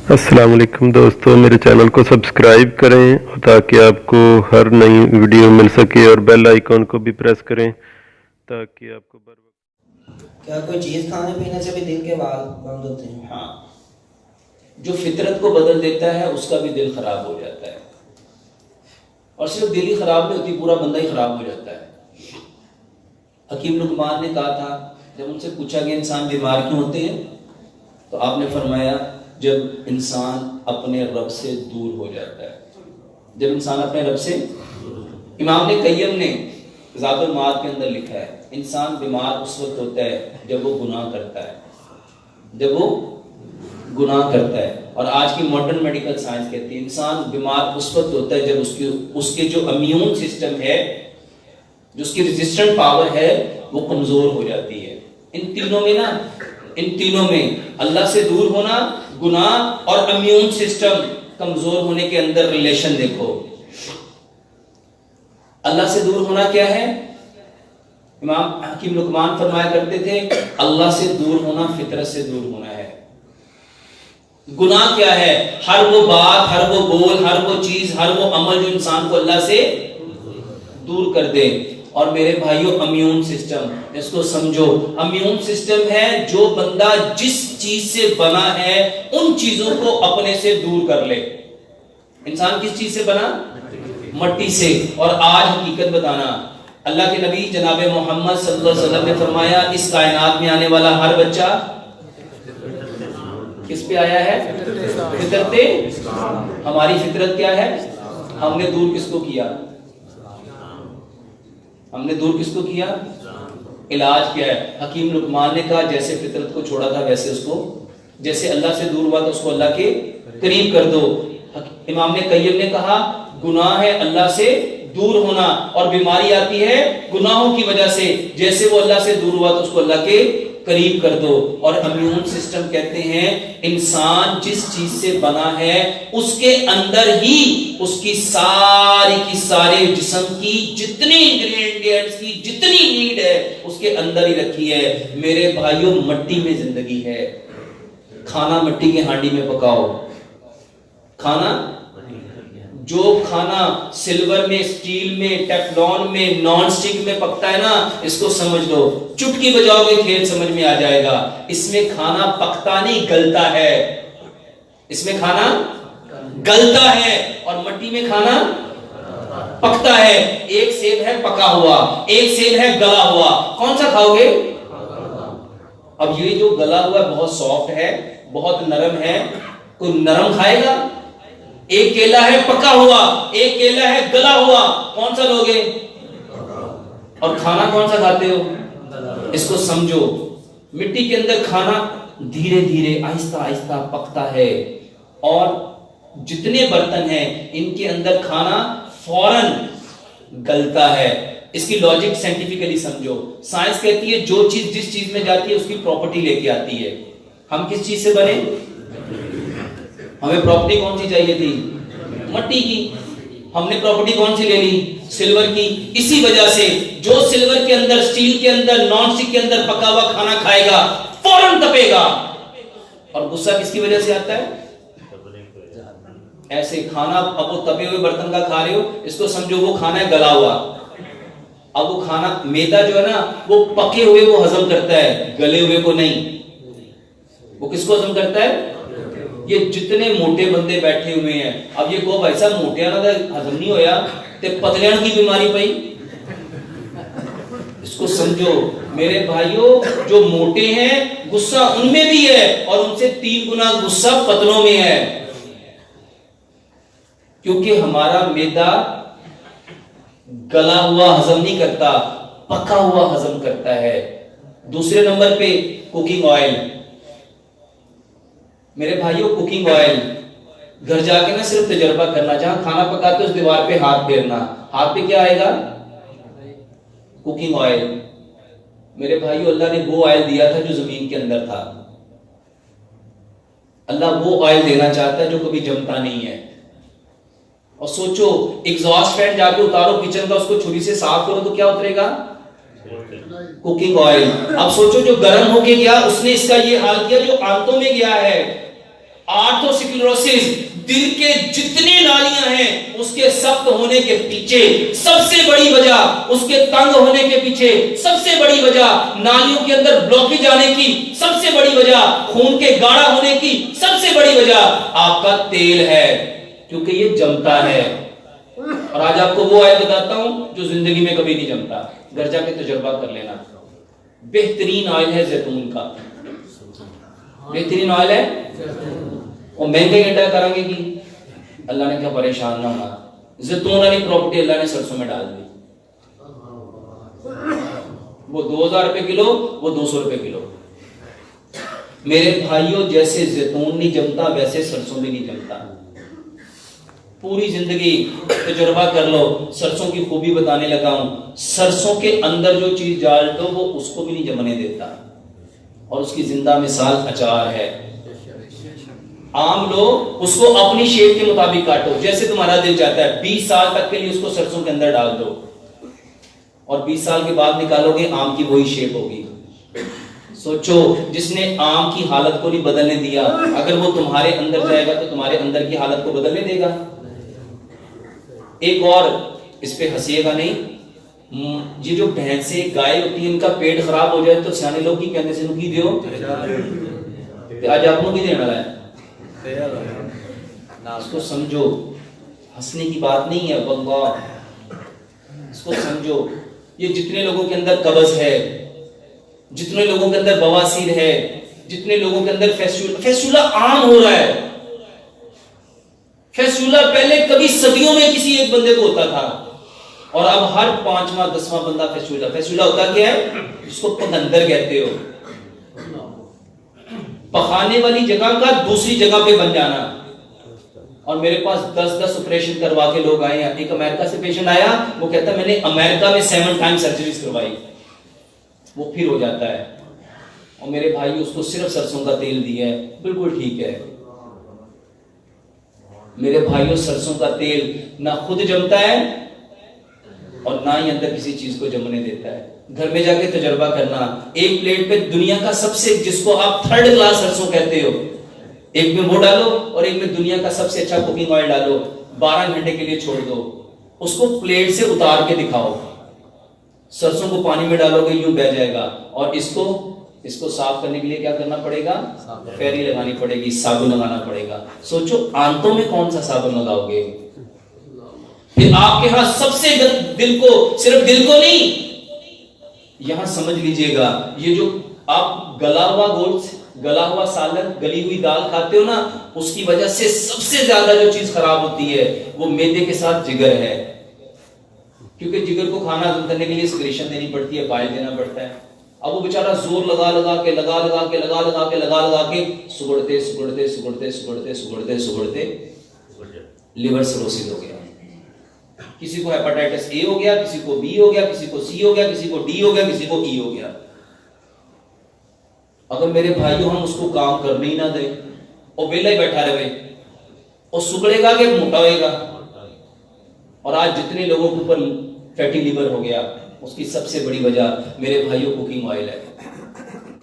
अस्सलाम वालेकुम दोस्तों, मेरे चैनल को सब्सक्राइब करें ताकि आपको हर नई वीडियो मिल सके और बेल आइकॉन को भी प्रेस करें ताकि आपको क्या कोई चीज़ खाने पीने से भी दिल के बाल बंद होते हैं? हाँ, जो फितरत को बदल देता है उसका भी दिल खराब हो जाता है। और सिर्फ दिल ही खराब नहीं होती, पूरा बंदा ही खराब हो जाता है। हकीम लुकमान ने कहा था, जब उनसे पूछा कि इंसान बीमार क्यों होते हैं, तो आपने फरमाया जब इंसान अपने रब से दूर हो जाता है। जब इंसान अपने रब से, इमाम ने कय्यम ने ज़ादुल माद के अंदर लिखा है, इंसान बीमार उस वक्त होता है जब वो गुनाह करता है, जब वो गुनाह करता है। और आज की मॉडर्न मेडिकल साइंस कहती है इंसान बीमार उस वक्त होता है जब उसके जो इम्यून सिस्टम है, जो उसकी रेजिस्टेंट पावर है, वो कमजोर हो जाती है। इन तीनों में अल्लाह से दूर होना, गुनाह और इम्यून सिस्टम कमजोर होने के अंदर रिलेशन देखो। अल्लाह से दूर होना क्या है? इमाम हकीम लुकमान फरमाया करते थे, अल्लाह से दूर होना फितरत से दूर होना है। गुनाह क्या है? हर वो बात, हर वो बोल, हर वो चीज, हर वो अमल जो इंसान को अल्लाह से दूर कर दे। और मेरे भाइयों, इम्यून सिस्टम, इसको समझो। इम्यून सिस्टम है जो बंदा जिस चीज से बना है उन चीजों को अपने से दूर कर ले। इंसान किस चीज से बना? मट्टी से। और आज हकीकत बताना, अल्लाह के नबी जनाब मोहम्मद सल्लल्लाहु अलैहि वसल्लम ने फरमाया, इस कायनात में आने वाला हर बच्चा किस पे आया है? फितरत। हमारी फितरत क्या है? हमने दूर किसको किया? हमने दूर किसको किया? इलाज क्या है? हकीम लुकमान ने कहा, जैसे फितरत को छोड़ा था वैसे उसको, जैसे अल्लाह से दूर हुआ तो उसको अल्लाह के करीब कर दो। इमाम ने कय्यम ने कहा, गुनाह है अल्लाह से दूर होना, और बीमारी आती है गुनाहों की वजह से। जैसे वो अल्लाह से दूर हुआ तो उसको अल्लाह के करीब कर दो। और इम्यून सिस्टम कहते हैं इंसान जिस चीज से बना है उसके अंदर ही उसकी सारी की सारे जिस्म की जितनी इंग्रेडिएंट्स की जितनी नीड है उसके अंदर ही रखी है। मेरे भाइयों, मट्टी में जिंदगी है। खाना मट्टी के हांडी में पकाओ। खाना, जो खाना सिल्वर में, स्टील में, टेफलॉन में, नॉन स्टिक में पकता है ना, इसको समझ लो, चुटकी बजाओगे खेल समझ में आ जाएगा। इसमें खाना पकता नहीं, गलता है। इसमें खाना गलता है और मट्टी में खाना पकता है। एक सेब है पका हुआ, एक सेब है गला हुआ, कौन सा खाओगे? अब ये जो गला हुआ बहुत सॉफ्ट है, बहुत नरम है, कोई नरम खाएगा? एक केला है पका हुआ, एक केला है गला हुआ, कौन सा लोगे? और खाना कौन सा खाते हो? इसको समझो। मिट्टी के अंदर खाना धीरे धीरे, आहिस्ता आहिस्ता पकता है, और जितने बर्तन हैं इनके अंदर खाना फौरन गलता है। इसकी लॉजिक साइंटिफिकली समझो। साइंस कहती है जो चीज जिस चीज में जाती है उसकी प्रॉपर्टी लेके आती है। हम किस चीज से बने? हमें प्रॉपर्टी कौन सी चाहिए थी? मट्टी की। हमने प्रॉपर्टी कौन सी ले ली? सिल्वर की। इसी वजह से जो सिल्वर के अंदर, स्टील के अंदर, नॉन स्टिक के अंदर पका हुआ खाना खाएगा फौरन तपेगा। और गुस्सा किसकी वजह से आता है? ऐसे खाना, अब वो तपे हुए बर्तन का खा रहे हो, इसको समझो वो खाना है गला हुआ। अब वो खाना, मैदा जो है ना, वो पके हुए को हजम करता है, गले हुए को नहीं। वो किसको हजम करता है? ये जितने मोटे बंदे बैठे हुए हैं, अब ये कहो भाई साहब मोटिया ना हजम नहीं होया ते पतलियां की बीमारी पई। इसको समझो मेरे भाइयों, जो मोटे हैं गुस्सा उनमें भी है, और उनसे 3 गुना गुस्सा पतलों में है, क्योंकि हमारा मैदा गला हुआ हजम नहीं करता, पका हुआ हजम करता है। दूसरे नंबर पे कुकिंग ऑयल। मेरे भाइयों, कुकिंग ऑयल घर जाके ना सिर्फ तजर्बा करना, जहां खाना पकाते उस दीवार पे हाथ फेरना, हाथ पे क्या आएगा? Cooking oil. मेरे भाइयों, अल्लाह ने वो ऑयल दिया था जो जमीन के अंदर था। अल्लाह वो ऑयल देना चाहता है जो कभी जमता नहीं है। और सोचो, एग्जॉस्ट फैन जाके उतारो किचन का, उसको छुरी से साफ करो तो क्या उतरेगा? Cooking oil. अब सोचो जो गर्म होके गया उसने इसका ये हाल किया जो आंतों में गया है। आर्थोस्क्लेरोसिस, दिल के जितने नालियां हैं उसके सख्त होने के पीछे सबसे बड़ी वजह, उसके तंग होने के पीछे सबसे बड़ी वजह, नालियों के अंदर ब्लॉकेज आने की सबसे बड़ी वजह, खून के गाढ़ा होने की सबसे बड़ी वजह आपका तेल है, क्योंकि ये जमता है। और आज आपको वो आयत बताता हूं जो जिंदगी में कभी नहीं जमता, घर जाके तजुर्बा कर लेना। बेहतरीन ऑयल है जैतून का, बेहतरीन ऑयल है, और महंगे घंटा करांगे कि अल्लाह ने क्या परेशान ना होना। जैतून वाली प्रॉपर्टी अल्लाह ने सरसों में डाल दी, वो 2000 रुपए किलो, वो 200 रुपए किलो। मेरे भाइयों, जैसे जैतून नहीं जमता वैसे सरसों भी नहीं जमता। पूरी जिंदगी तजुर्बा कर लो, सरसों की खूबी बताने लगा हूं। सरसों के अंदर जो चीज डाल दो वो उसको भी नहीं जमने देता, और उसकी जिंदा मिसाल अचार है। आम लो, उसको अपनी शेप के मुताबिक काटो, जैसे तुम्हारा दिल चाहता है। 20 साल तक के लिए उसको सरसों के अंदर डाल दो, और 20 साल के बाद निकालोगे आम की वही शेप होगी। सोचो, जिसने आम की हालत को नहीं बदलने दिया, अगर वो तुम्हारे अंदर जाएगा तो तुम्हारे अंदर की हालत को बदलने देगा। एक और, इस पे हंसिएगा नहीं, ये जो भैंसे गाय होती है इनका पेट खराब हो जाए तो सियाने लोग की कहते से नुकी दियो, आज आप लोग की देना है, इसको समझो, हंसने की बात नहीं है, वल्लाह इसको समझो। ये जितने लोगों के अंदर कब्ज है, जितने लोगों के अंदर बवासीर है, जितने लोगों के अंदर फैसुला आम हो रहा है। फैसुला पहले कभी सदियों में किसी एक बंदे को होता था, और अब हर 5वां 10वां बंदा फैसुला। फैसुला होता क्या है? जिसको पगंदर कहते हो, पखाने वाली जगह का दूसरी जगह पे बन जाना। और मेरे पास 10-10 ऑपरेशन करवा के लोग आए हैं। एक अमेरिका से पेशेंट आया, वो कहता है मैंने अमेरिका में 7 टाइम सर्जरीज करवाई, वो फिर हो जाता है। और मेरे भाई उसको सिर्फ सरसों का तेल दिया है, बिल्कुल ठीक है। मेरे भाइयों, सरसों का तेल ना खुद जमता है और ना ही अंदर किसी चीज को जमने देता है। घर में जाके तजुर्बा करना, एक प्लेट पे दुनिया का सबसे, जिसको आप 3rd क्लास सरसों कहते हो, एक में वो डालो और एक में दुनिया का सबसे अच्छा कुकिंग ऑयल डालो, 12 घंटे के लिए छोड़ दो, उसको प्लेट से उतार के दिखाओ। सरसों को पानी में डालोगे यूं बह जाएगा, और इसको साफ करने के लिए क्या करना पड़ेगा? फेरी लगानी पड़ेगी, साबुन लगाना पड़ेगा। सोचो, आंतों में कौन सा साबुन लगाओगे? फिर आपके यहां सबसे दिल को, सिर्फ दिल को नहीं, यहां समझ लीजिएगा, ये जो आप गला हुआ गोश्त, गला हुआ सालन, गली हुई दाल खाते हो ना, उसकी वजह से सबसे ज्यादा जो चीज खराब होती है वो मैदे के साथ जिगर है। क्योंकि जिगर को खाना हजम करने के लिए सिक्रेशन देनी पड़ती है, बाइल देना पड़ता है। अब वो बेचारा जोर लगा लगा के सुगड़ते लिवर सिरोसिस हो गया। किसी को हेपेटाइटिस ए हो गया, किसी को बी हो गया, किसी को सी हो गया, किसी को डी हो गया, किसी को ई हो गया। अगर मेरे भाइयों हम उसको काम करने ही ना दें और वेला ही बैठा रहे, और सुगड़ेगा कि मोटा होएगा। और आज जितने लोगों के ऊपर फैटी लिवर हो गया, उसकी सबसे बड़ी वजह मेरे भाइयों कुकिंग ऑयल है।